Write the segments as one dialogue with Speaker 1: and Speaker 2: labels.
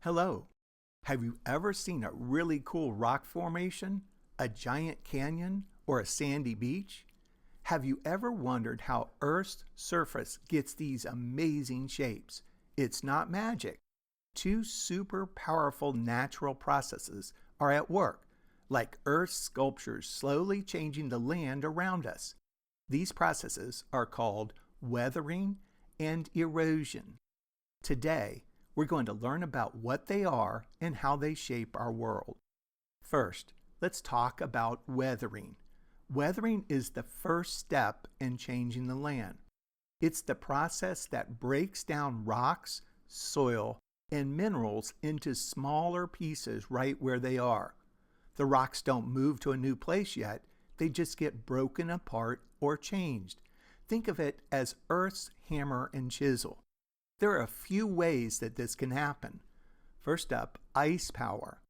Speaker 1: Hello. Have you ever seen a really cool rock formation, a giant canyon, or a sandy beach? Have you ever wondered how Earth's surface gets these amazing shapes? It's not magic. Two super powerful natural processes are at work, like Earth's sculptures slowly changing the land around us. These processes are called weathering and erosion. Today, we're going to learn about what they are and how they shape our world. First, let's talk about weathering. Weathering is the first step in changing the land. It's the process that breaks down rocks, soil, and minerals into smaller pieces right where they are. The rocks don't move to a new place yet, they just get broken apart or changed. Think of it as Earth's hammer and chisel. There are a few ways that this can happen. First up, ice power.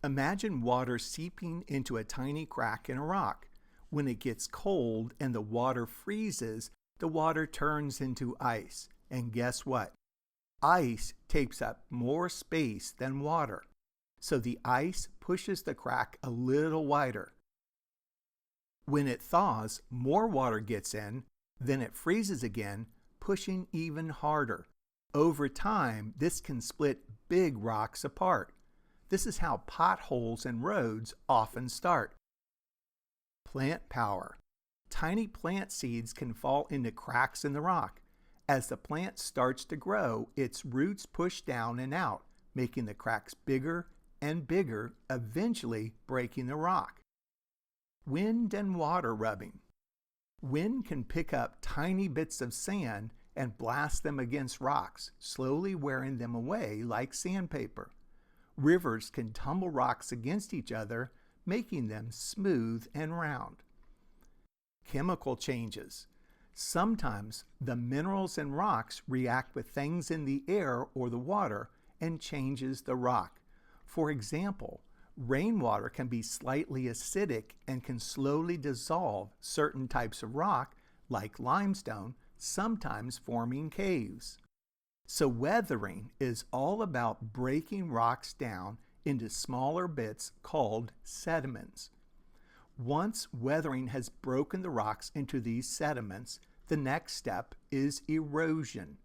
Speaker 1: Imagine water seeping into a tiny crack in a rock. When it gets cold and the water freezes, the water turns into ice. And guess what? Ice takes up more space than water. So the ice pushes the crack a little wider. When it thaws, more water gets in, then it freezes again, pushing even harder. Over time, this can split big rocks apart. This is how potholes and roads often start. Plant power. Tiny plant seeds can fall into cracks in the rock. As the plant starts to grow, its roots push down and out, making the cracks bigger and bigger, eventually breaking the rock. Wind and water rubbing. Wind can pick up tiny bits of sand and blast them against rocks, slowly wearing them away like sandpaper. Rivers can tumble rocks against each other, making them smooth and round. Chemical changes. Sometimes the minerals in rocks react with things in the air or the water and changes the rock. For example, rainwater can be slightly acidic and can slowly dissolve certain types of rock, like limestone, sometimes forming caves. So weathering is all about breaking rocks down into smaller bits called sediments. Once weathering has broken the rocks into these sediments, the next step is erosion.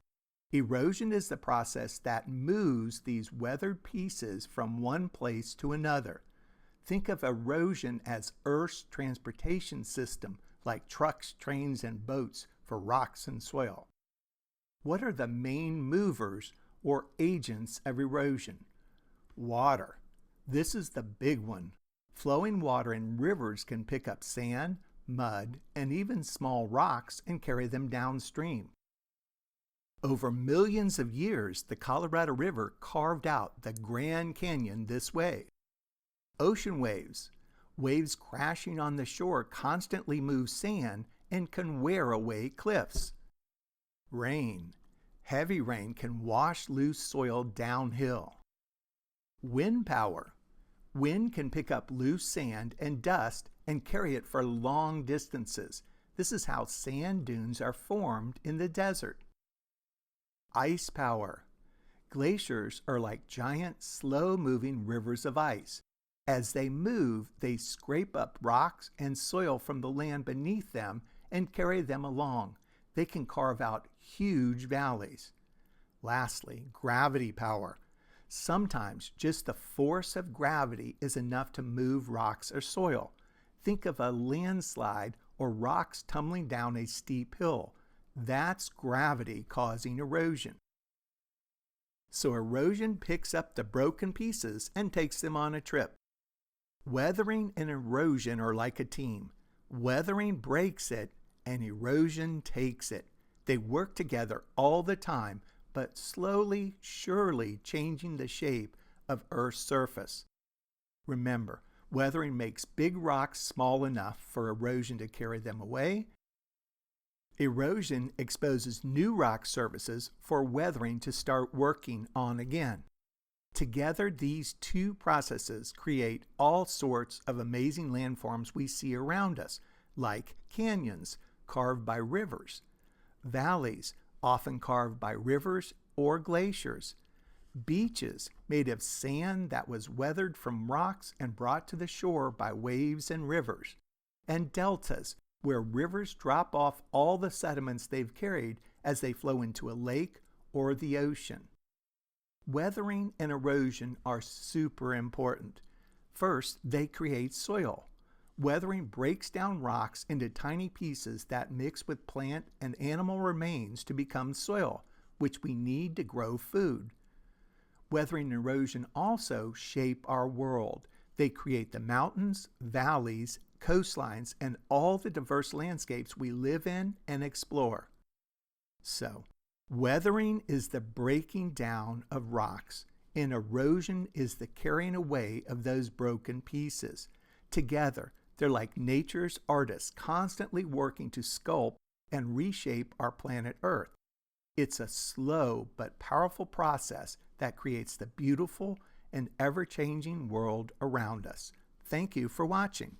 Speaker 1: Erosion is the process that moves these weathered pieces from one place to another. Think of erosion as Earth's transportation system, like trucks, trains, and boats for rocks and soil. What are the main movers or agents of erosion? Water. This is the big one. Flowing water in rivers can pick up sand, mud, and even small rocks and carry them downstream. Over millions of years, the Colorado River carved out the Grand Canyon this way. Ocean waves. Waves crashing on the shore constantly move sand and can wear away cliffs. Rain. Heavy rain can wash loose soil downhill. Wind power. Wind can pick up loose sand and dust and carry it for long distances. This is how sand dunes are formed in the desert. Ice power. Glaciers are like giant, slow-moving rivers of ice. As they move, they scrape up rocks and soil from the land beneath them and carry them along. They can carve out huge valleys. Lastly, gravity power. Sometimes just the force of gravity is enough to move rocks or soil. Think of a landslide or rocks tumbling down a steep hill. That's gravity causing erosion. So erosion picks up the broken pieces and takes them on a trip. Weathering and erosion are like a team. Weathering breaks it and erosion takes it. They work together all the time, but slowly, surely changing the shape of Earth's surface. Remember, weathering makes big rocks small enough for erosion to carry them away. Erosion exposes new rock surfaces for weathering to start working on again. Together, these two processes create all sorts of amazing landforms we see around us, like canyons carved by rivers, valleys often carved by rivers or glaciers, beaches made of sand that was weathered from rocks and brought to the shore by waves and rivers, and deltas where rivers drop off all the sediments they've carried as they flow into a lake or the ocean. Weathering and erosion are super important. First, they create soil. Weathering breaks down rocks into tiny pieces that mix with plant and animal remains to become soil, which we need to grow food. Weathering and erosion also shape our world. They create the mountains, valleys, coastlines, and all the diverse landscapes we live in and explore. So, weathering is the breaking down of rocks, and erosion is the carrying away of those broken pieces. Together, they're like nature's artists constantly working to sculpt and reshape our planet Earth. It's a slow but powerful process that creates the beautiful and ever-changing world around us. Thank you for watching.